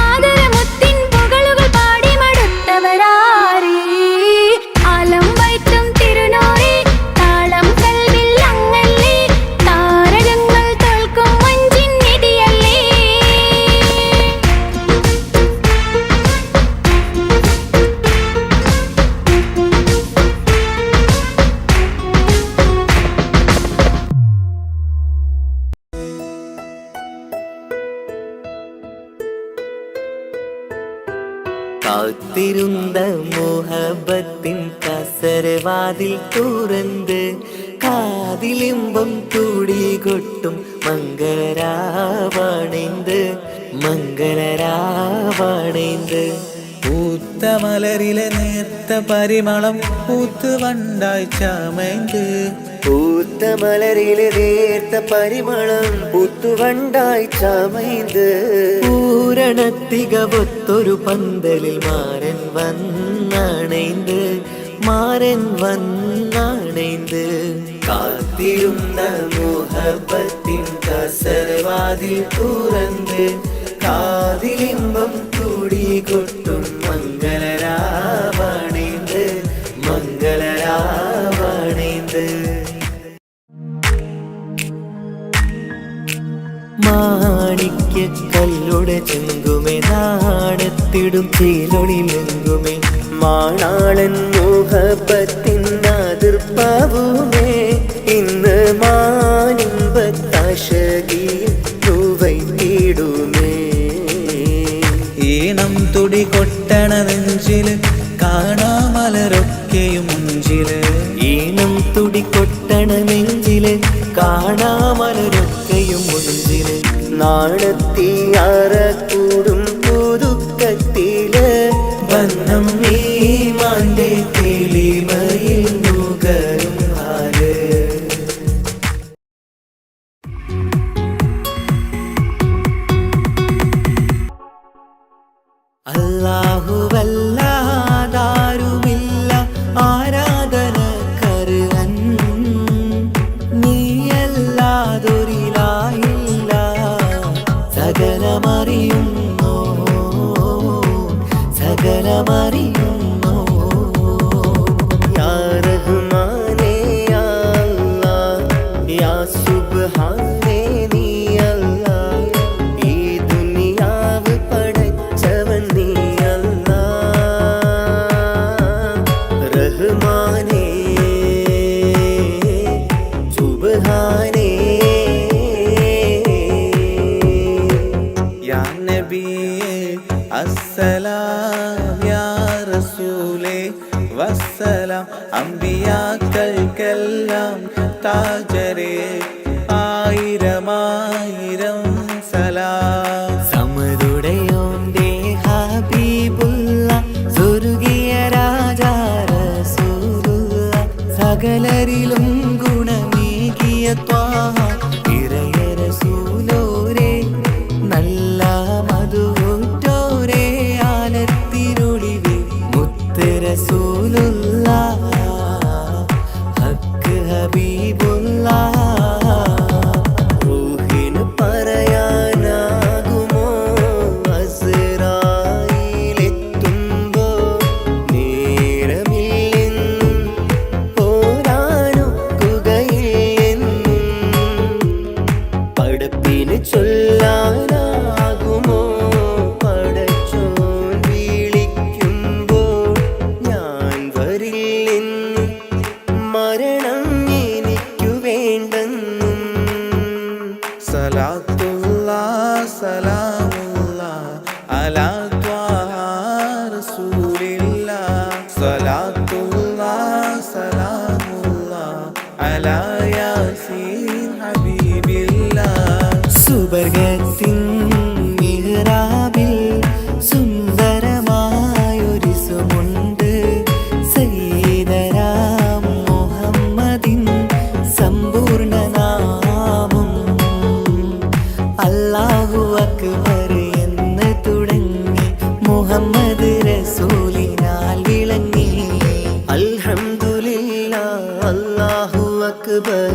ആദരമുത്തിൻ പുകളുകൾ പാടി മടുത്തവരാര് ആലം വൈത്തും തിരുനൂറി താളം കൽവിൽ അങ്ങല്ലേ താരകങ്ങൾ തോൽക്കും മഞ്ചിൻ നിധിയല്ലേ കാത്തിരുന്ന മോഹബത്തിൻ കസരവാതിൽ തുറന്ന് കാതിലിമ്പം തുടികൊട്ടും മംഗളരാവണൈந்து മംഗളരാവണൈந்து പൂത്ത മലരിലെ നേർത്ത പരിമളം പൂത്ത് വണ്ടായി ചമൈந்து പൂത്ത മലരിലെ നേർത്ത പരിമളം പുത്തുവണ്ടായി ചമൈந்து പൂരണത്തികവൊത്തൊരു പന്തലിൽ മാരൻ വന്നണൈந்து മാരൻ വന്നണൈந்து കാത്തിരുന്ന മോഹബത്തിൻ കസരവാതിൽ തുറന്ന് കാതിലിമ്പം തുടികൊട്ടും മംഗളരാവണൈந்து മംഗളരാവണൈந்து മാണിക്യ കല്ലുടെ ചെങ്കുമേ നാണത്തിടും ചീലൊളിലെങ്കുമേ മാണാളൻ മോഹബത്തിൻ അതിർപ്പാവുമേ ഇന്ന് മാനിമ്പത്താശകിയും തൂവൈത്തിടുമേ ഈണം തുടി കൊട്ടണ നെഞ്ചില് കാണാമലരൊക്കെയും മുഞ്ചില് ഈണം തുടികൊട്ടണ നെഞ്ചില് കാണാമലരൊക്കെയും മുഞ്ചില് നാണത്തിയാറ കൂടും പുതുക്കത്തില് ബന്ധം ഈമാന്റെ തെളിമയിൽ നുകരും ആര് അല്ലാഹുവല്ലാതാരുമില്ല ആരാധനക്കർഹൻ നീയല്ലാതൊരിലായില്ല സകലമറിയുന്നു സകലമറിയുന്നു അമ്പിയാക്കൾക്കെല്ലാം താജരേ ആയിരമായിരം സലാം. സമതുടയോന്റെ ഹബീബുള്ള സ്വർഗീയ രാജാ റസൂലുള്ള സകലരിലും ഗുണമേകിയ ത്വാഹ ഇറയ റസൂലോരേ നല്ല മധുറ്റോരേ ആലത്തിനൊളിവേ മുത്ത് റസൂലുള്ള ഹക്ക് ഹബീബുള്ള റൂഹിന് പറയാനാകുമോ അസ്റായിലെത്തുമ്പോ നേരമില്ലെന്നും പോരാനൊക്കുകയില്ലെന്നും പടപ്പിന് ചൊല്ലാനാകുമോ പടച്ചോൻ വിളിക്കുമ്പോൾ ഞാൻ വരില്ലെന്നും മരണം എനിക്കു വേണ്ടെന്നും സലാത്തുല്ലാ സലാമുല്ലാ അലാ ത്വാഹ റസൂലില്ലാ. സലാത്തുല്ലാ സലാമുല്ലാ അലാ യാസീൻ ഹബീബില്ലാ. സുബർഗത്തിൻ മിഹ്റാബിൽ സുന്ദരമായൊരു സുമുണ്ട് സയ്യിദനാ മുഹമ്മദിൻ സമ്പൂർണ്ണ നാമം. അല്ലാഹു അക്ബർ എന്ന് തുടങ്ങി മുഹമ്മദ് റസൂലിനാൽ വിളങ്ങി. അൽഹംദുലില്ലാ അല്ലാഹു അക്ബർ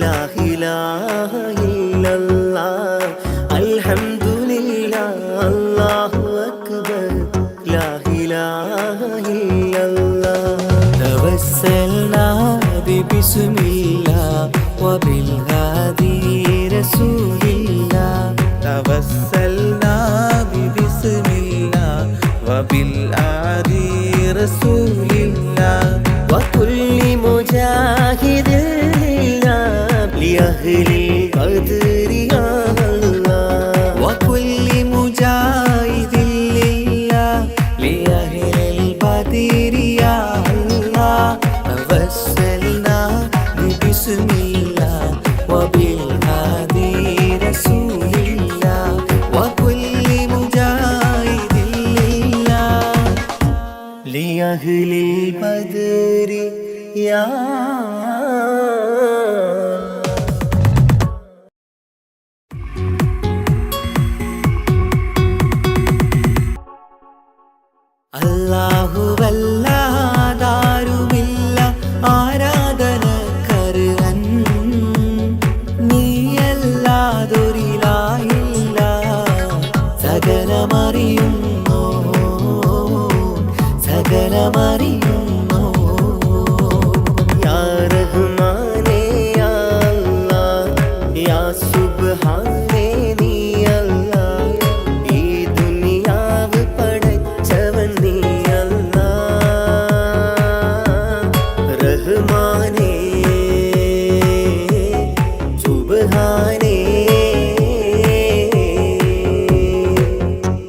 ലാ ഇലാഹ ഇല്ലല്ലാഹ്. അൽഹംദുലില്ലാ അല്ലാഹു അക്ബർ ലാ ഇലാഹ ഇല്ലല്ലാഹ്. തവസ്സൽനാ ബിസ്മില്ലാഹ് വബിൽ ഹാദി റസൂലില്ലാ. തവസ്സൽനാ ബിസ്മില്ലാ വബിൽ ആദി റസൂലില്ലാ. വകുല്ലി മുജാഹിദിൻ ലിഅഹ്ലി ഖദ്രി യാ അല്ലാഹ്. വകുല്ലി മുജാഹിദിൻ ലിഅഹ്ലിൽ ബദ്രി യാ അല്ലാഹ്. തവസ്സൽനാ ബിസ്മില്ലാഹ് വബിൽ ഹാദി റസൂലില്ലാ. വകുല്ലി മുജാഹിദിൻ ലിഅഹ്ലിൽ ബദ്രി യാ അല്ലാഹുവല്ലാതാരുമില്ല ആരാധനക്കർഹൻ. നീയല്ലാതൊരിലായില്ല സകലമറിയുന്നോ സകലമറിയുന്നോ. യാ റഹ്മാനേ യാ അല്ലാഹ് യാ സുബ്ഹാനേ നീ അല്ലാഹ്. ഈ ദുനിയാവ് പടച്ചവൻ നീ അല്ലാഹ്. റഹ്മാനേ സുബ്ഹാനേ.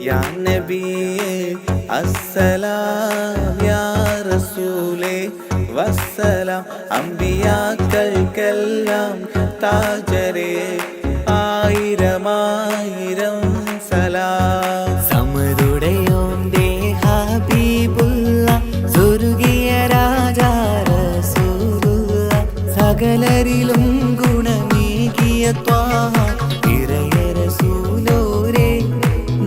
യാ നബിയേ അസ്സലാം യാ റസൂലേ വസ്സലാം. അമ്പിയാക്കൾക്കെല്ലാം താജരേ ആയിരമായിരം സലാം. സമതുടയോന്റെ ഹബീബുള്ള സ്വർഗീയ രാജാ റസൂലുള്ള സകലരിലും ഗുണമേകിയ ത്വാഹ ഇറയ റസൂലോരേ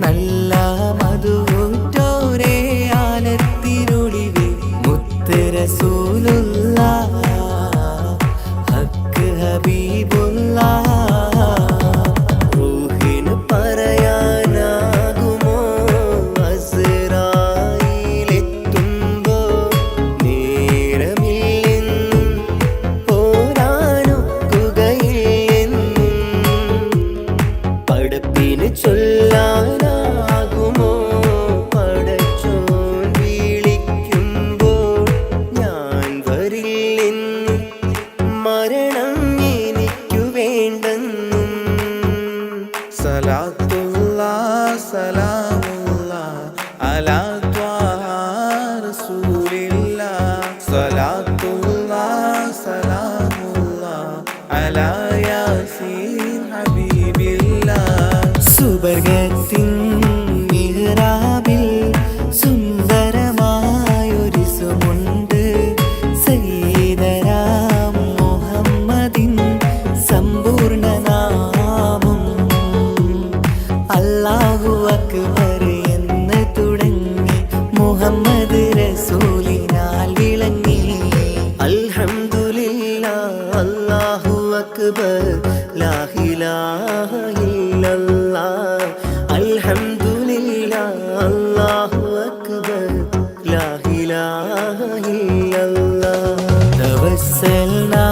നല്ല മധുറ്റോരേ ആലത്തിനൊളിവേ മുത്ത് റസൂലുള്ള ഹക്ക് ഹബീബുള്ള റൂഹിന് പറയാനാകുമോ അസ്റായിലെത്തുമ്പോ നേരമില്ലെന്നും പോരാനൊക്കുകയില്ലെന്നും പടപ്പിന് ചൊല്ലാനാകുമോ പടച്ചോൻ വിളിക്കുമ്പോൾ ഞാൻ വരില്ലെന്നും മരണം എനിക്കു വേണ്ടെന്നും. സലാത്തുല്ലാ സലാമുല്ലാ അലാ ത്വാഹ റസൂലില്ലാ. സലാത്തുല്ലാ അലാ യാസീൻ ഹബീബില്ലാഹ്. സുബർഗത്തിൻ മിഹ്റാബിൽ സുന്ദരമായൊരു സുമുണ്ട് സയ്യിദനാം മുഹമ്മദിൻ സമ്പൂർണ്ണ നാമം. അല്ലാഹു അക്ബർ എന്ന് തുടങ്ങി മുഹമ്മദ് റസൂലിനാൽ വിളങ്ങി. അൽഹംദുലില്ലാഹ് അല്ലാഹു അക്ബർ ലാ ഇലാഹ ഇല്ലല്ലാഹ്. അൽഹംദുലില്ലാഹ് അല്ലാഹു അക്ബർ ലാ ഇലാഹ ഇല്ലല്ലാഹ്. തവസ്സൽനാ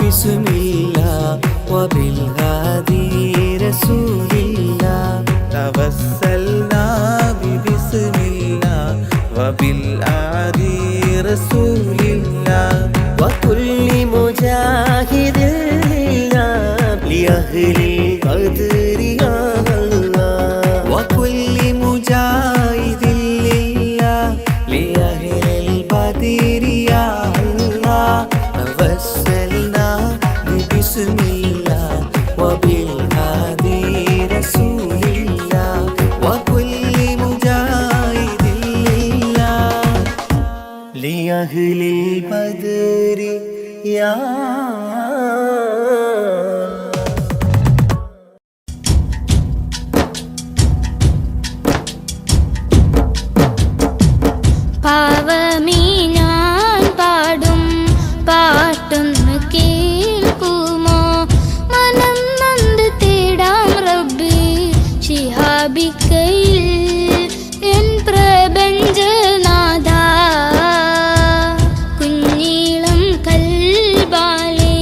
ബിസ്മില്ലാഹ് വബിൽ ഹാദി റസൂലില്ലാഹ്. توسلنا ببسم الله وبالآدي رسول الله وكل مجاهد لله لأهل القدر يا الله. وكل مجاهد لله لأهل البدر يا الله. توسلنا ببسم الله وبالهادي رسول الله وكل مجاهد لله لأهل البدر يا പാവമീ ഞാൻ പാടും പാട്ടൊന്ന് കേൾക്കുമോ? മനം നൊന്ത് തേടാം റബ്ബി ശിഹാബിക്കയിൽ എൻ പ്രപഞ്ചനാഥ. കുഞ്ഞീളം കൽബാലെ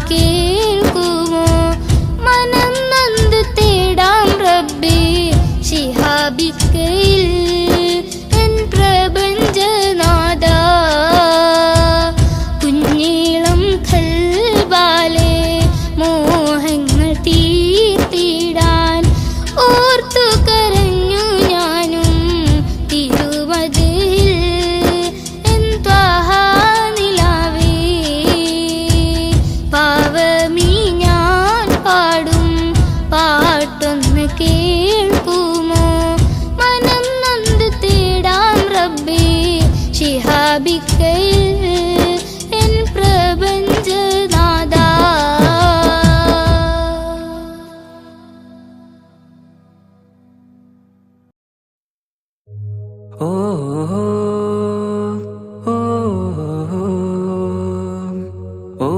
കേൾക്കുമോ മനം നൊന്ത് തേടാം റബ്ബേ ശിഹാബിക്കയിൽ എൻ പ്രപഞ്ചനാഥ കുഞ്ഞീളം ഖൽബാലെ മോഹങ്ങൾ തീർത്തിടാൻ ഓർത്തു കരഞ്ഞു ഞാനും തിരുമതിൽ എൻ ത്വഹാ നിലാവേ പാവമീ ഞാൻ പാടും പാട്ടൊന്ന് കേൾക്കുമോ മനം നൊന്ത് തേടാം റബ്ബേ ശിഹാബിക്കയിൽ എൻ പ്രപഞ്ചനാഥ ഓ ഓ ഓ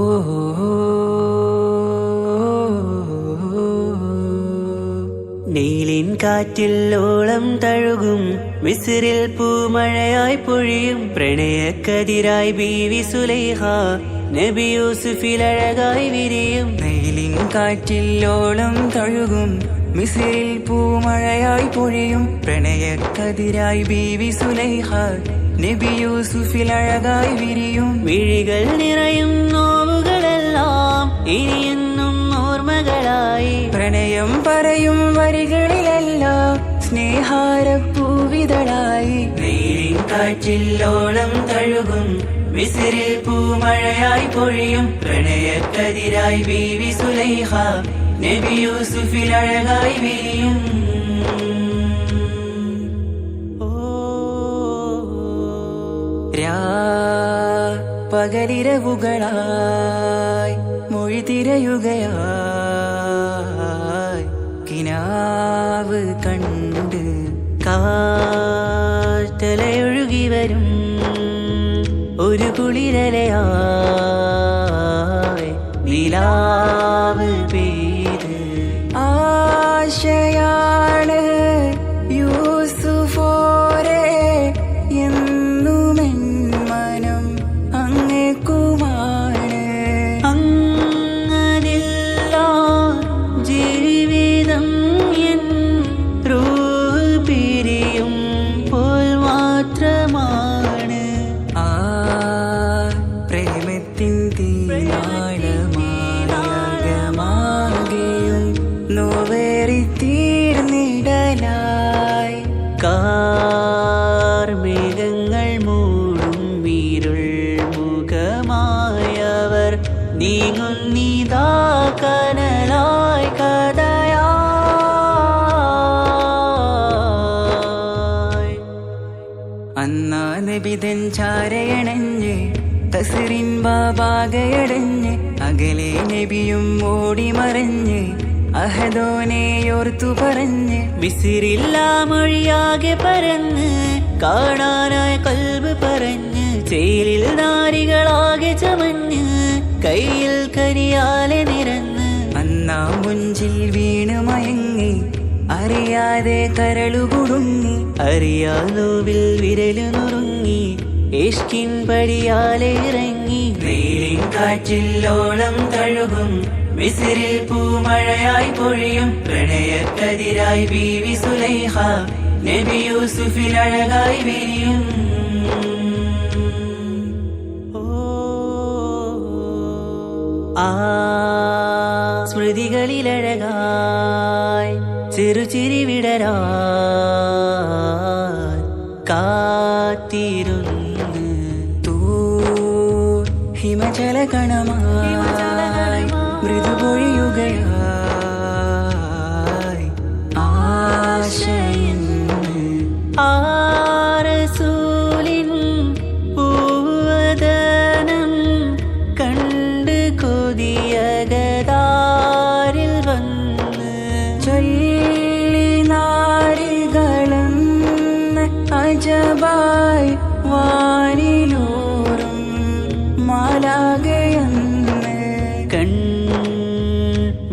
നീലിൻ കാറ്റിൽ ഓളം തഴുകും മിസ്രിൽ പൂമഴയായി പൊഴിയും പ്രണയക്കതിരായി ബീവി സുലൈഹ നബി യൂസുഫിൽ അഴകായി വിരിയും നീലിൻ കാറ്റിൽ ഓളം തഴുകും മിസ്രിൽ പൂമഴയായി പൊഴിയും പ്രണയക്കതിരായി ബീവി സുലൈഹ നബി യൂസുഫിൽ അഴകായി വിരിയും മിഴികൾ നിറയും നോവുകളെല്ലാം ഇനിയെന്നും ഓർമ്മകളായി പ്രണയം പറയും വരികളിലെല്ലാം സ്നേഹാരപ്പൂവിതളായി നീലിൻ കാറ്റിൽ ഓളം തഴുകും മിസ്രിൽ പൂമഴയായി പൊഴിയും പ്രണയക്കതിരായി ബീവി സുലൈഹ നബി യൂസുഫിൽ അഴകായി വിരിയും പകലിരവുകളായി മൊഴി തിരയുകയായി കിനാവ് കണ്ട് കാറ്റലയൊഴുകി വരും ഒരു കുളിരലയായി നിലാവ് പെയ്ത് ആശയാണ് യൂസുഫോരെ എന്നുമെൻ മനം അങ്ങേക്കുമാണ് അങ്ങനില്ല ജീവിതം എൻ റൂഹ് പിരിയും പോൽ മാത്രമാണ് ആ പ്രേമത്തിൻ തീരാളമാകമാകെയും നോവേറി തീർന്നിടലായി കാർമേഘങ്ങൾ മൂടും വീരുൾ മുഖമായവർ നീങ്ങുന്നിതാ കനലായി കഥയായി അന്നാ നബിതൻ ചാരയണഞ്ഞ് തസ്റിൻ ബാബാകയടഞ്ഞ് അകലെ നബിയും ഓടി മറഞ്ഞ് അഹദോനെയോർത്തു പറഞ്ഞ് മിസിറില്ല മൊഴിയാകെ പരന്ന് കാണാനായ കൽബ് പറഞ്ഞ് ചേലിൽ നാരികളാകെ ചമഞ്ഞ് കയ്യിൽ കരിയാലെ നിരന്ന് അന്നാ മുഞ്ചിൽ വീണ് മയങ്ങി അറിയാതെ കരളുകുടുങ്ങി അറിയാലോവിൽ വിരലു നുറുങ്ങി ഇഷ്കിൻ പടിയാലെ ഇറങ്ങി നീലിൻ കാറ്റിൽ ഓളം തഴുകും മിസ്രിൽ പൂമഴയായി പൊഴിയും പ്രണയക്കതിരായി ബീവി സുലൈഹ നബി യൂസുഫിൽ അഴകായി വിരിയും ആ സ്മൃതികളിലഴകായി ചെറുചിരി വിടരാൻ കാത്തിരുന്ന് ഹിമജല കണമായി മൃദുപൊഴിയുകയായി ആശയിന്ന് ആരസൂലിൻ പൂവദനം കണ്ട് കൊതിയകതാരിൽ വന്ന് ചൊല്ലി നാരികളെന്ന് അജബായി വാനിലൂറും മാലാകയെന്ന്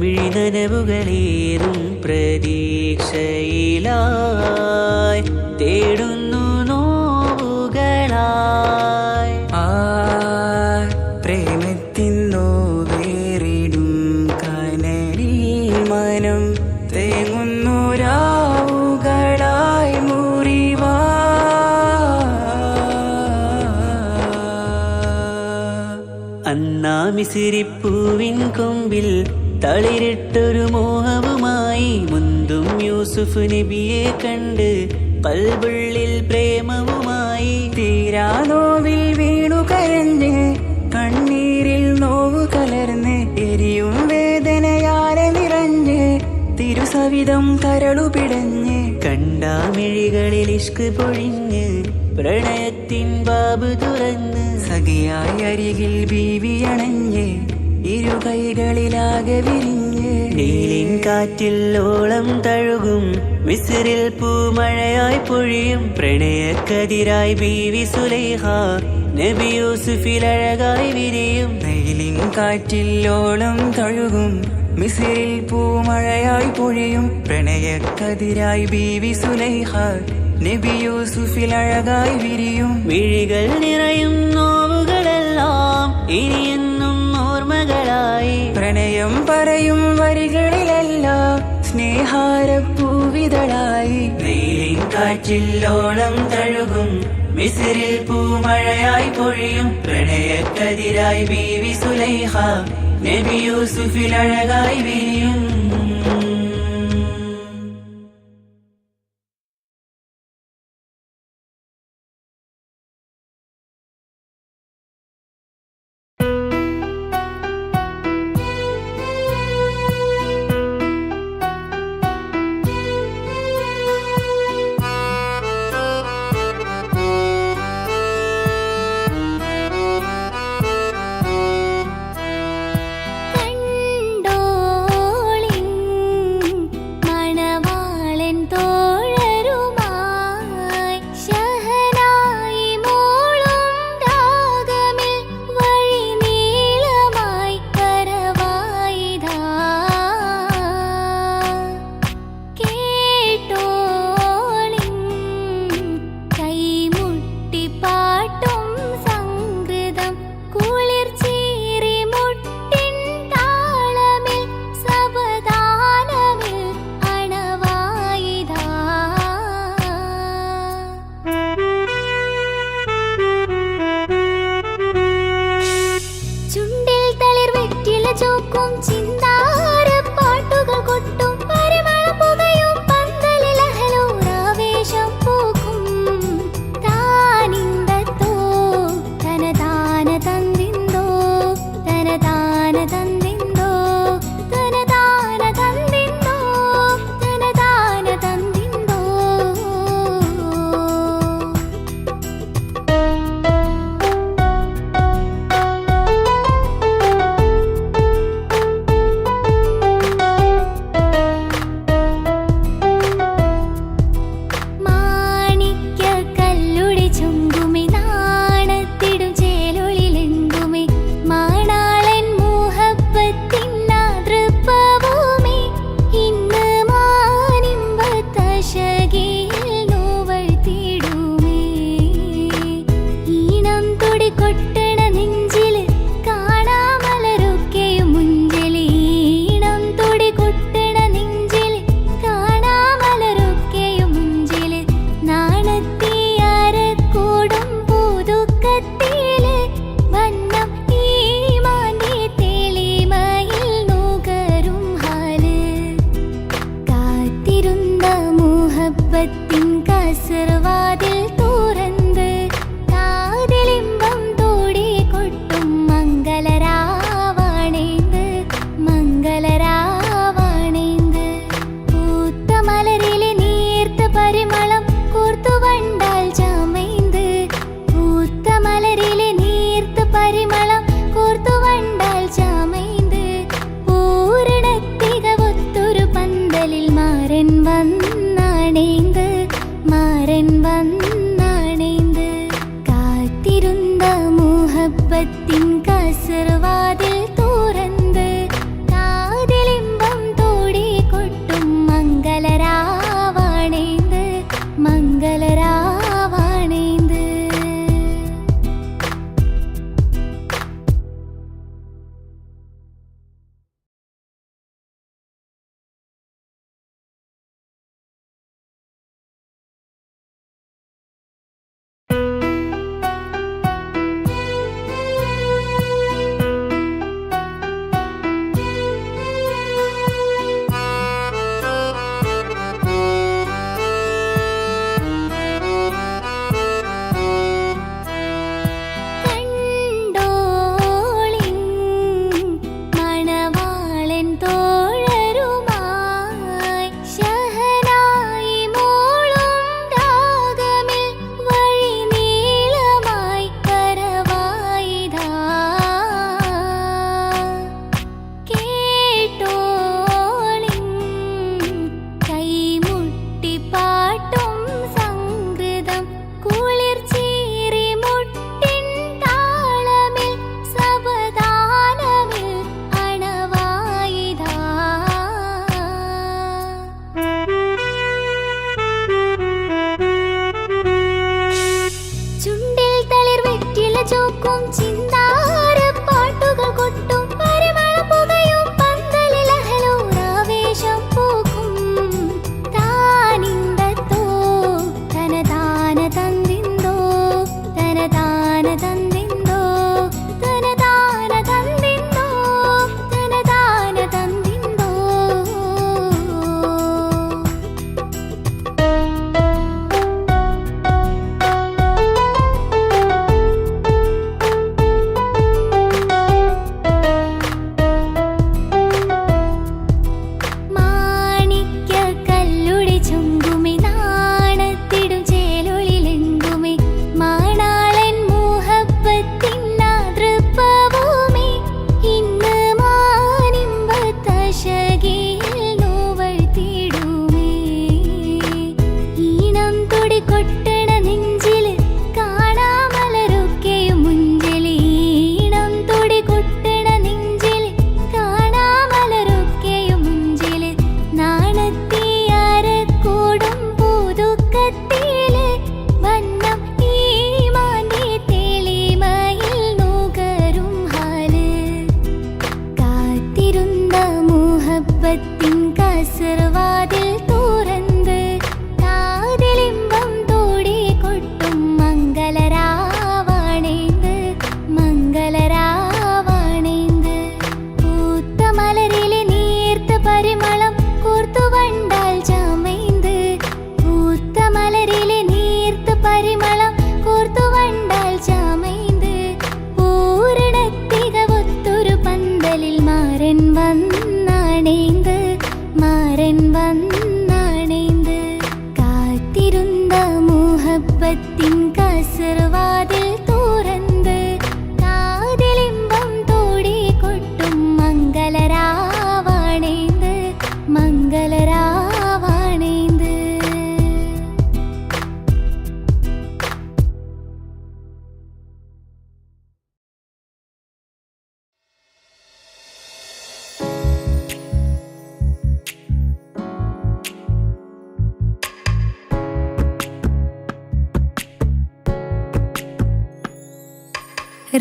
മിഴിനനവുകളേറും പ്രതീക്ഷയിലായി തേടുന്നു നോവുകളായി ആ പ്രേമത്തിൻ നോവേറി മിസിരിപ്പൂവിൻ കൊമ്പിൽ തളിരിട്ടൊരു മോഹവുമായി മുന്തും യൂസുഫ് നബിയെ കണ്ട് കൽബുള്ളിൽ പ്രേമവുമായി. തീരാനോവിൽ വീണു കരഞ്ഞ് കണ്ണീരിൽ നോവു കലർന്ന് എരിയും വേദനയാലെ നിറഞ്ഞ് തിരുസവിധം കരളു പിടഞ്ഞ് കണ്ടാമിഴികളിൽ ഇഷ്ക് പൊഴിഞ്ഞ് പ്രണയത്തിൻ ബാബ് തുറന്ന് സഖിയായി അരികിൽ ബീവി അണഞ്ഞ് ഇരു കൈകളിലാകെ വിരിഞ്ഞ് നീലിൻ കാറ്റിൽ ഓളം തഴുകും മിസ്രിൽ പൂമഴയായി പൊഴിയും പ്രണയക്കതിരായി ബീവി സുലൈഹ നബി യൂസുഫിൽ അഴകായി വിരിയും. നെയിലിൻ കാറ്റിൽ ഓളം തഴുകും മിസിരിൽ പൂമഴയായി പൊഴിയും പ്രണയക്കതിരായി ബീവി സുലൈഹ നബി യൂസുഫിൽ അഴകായി വിരിയും. മിഴികൾ നിറയും നോവുകളെല്ലാം ഇനിയെന്നും ഓർമ്മകളായി പ്രണയം പറയും വരികളിലെല്ലാം സ്നേഹാരപ്പൂവിതളായി. നീലിൻ കാറ്റിൽ ഓളം തഴുകും മിസ്രിൽ പൂമഴയായി പൊഴിയും പ്രണയക്കതിരായി ബീവി സുലൈഹ നബി യൂസുഫിൽ അഴകായി വിരിയും.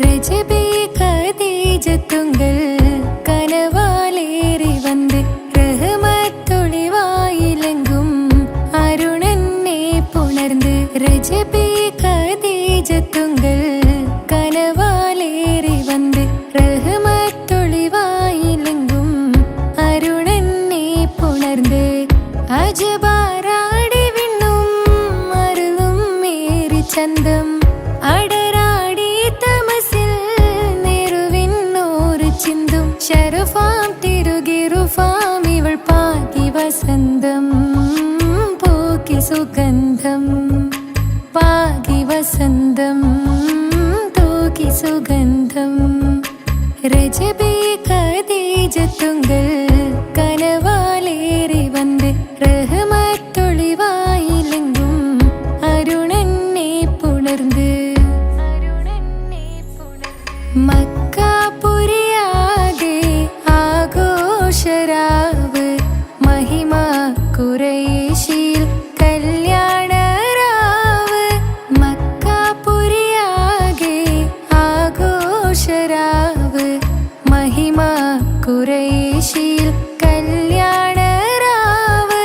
രജബേ ഖദീജത്തുങ്കൾ കനവാലേറി വന്ന് റഹ്മത്തൊളിവായിലെങ്കും അരുണനെ പുണർന്ന് രജബേ ഖദീജത്തുങ്കൾ കനവാലേറി വന്ന് റഹ്മത്തൊളിവായിലെങ്കും അരുണനെ പുണർന്ന് അജബാരാടി വിണ്ണും അരുളും മേരി ചന്തം അടരാടി തമസിൽ നെരുവിന്നോറ് ചിന്തും ശരഫാം തിരുകിറുഫാം ഇവൾ പാകി വസന്തം പൂക്കി സുഗന്ധം പാകി വസന്തം തൂക്കി സുഗന്ധം രജബേ ഖദീജത്തുങ്കൾ കനവാലേറി വന്ന് റഹ്മത്തൊളിവായിലെങ്കും അരുണനെ പുണർന്ന് മക്കാപുരിയാകെ ആഘോഷരാവ് മഹിമ ഖുറൈശിയിൽ കല്യാണരാവ് മക്കാപുരിയാകെ ആഘോഷരാവ് മഹിമ ഖുറൈശിയിൽ കല്യാണരാവ്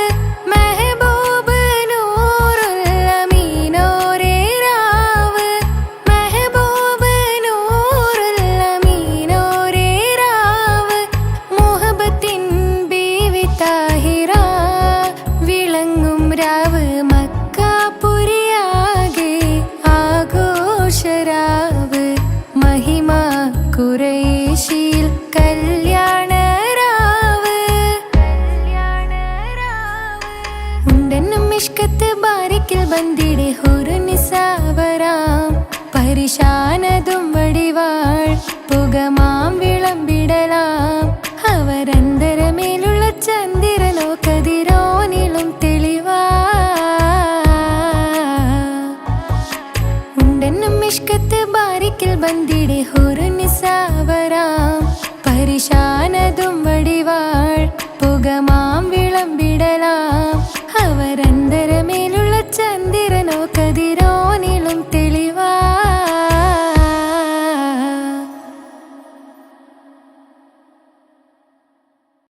മെഹബൂബ് നൂറുൽ അമീനോരേ രാവ് മെഹബൂബ് നൂറുൽ അമീനോരേ രാവ് മുഹബത്തിൻ ബീവി താഹിറ വിളങ്ങും രാവ് മക്കാപുരിയാകെ ആഘോഷരാവ് മഹിമ ഖുറൈശിയിൽ കല്യാണരാവ് ഉണ്ടെന്നും മിഷ്കത്ത് ബാരിക്കിൽ ബന്ദിടെ ഹുറുനിസാവരാം പരിശാനതും വടിവാൾ പുകമാം വിളമ്പിടലാം അവരന്തരമേലുള്ള ചന്ദ്രനോ കതിരോനിലും തെളിവാ ഉണ്ടെന്നും മിഷ്കത്ത് ബാരിക്കിൽ ബന്ദിടെ ഹുറുനിസാവരാം പരിശാനതും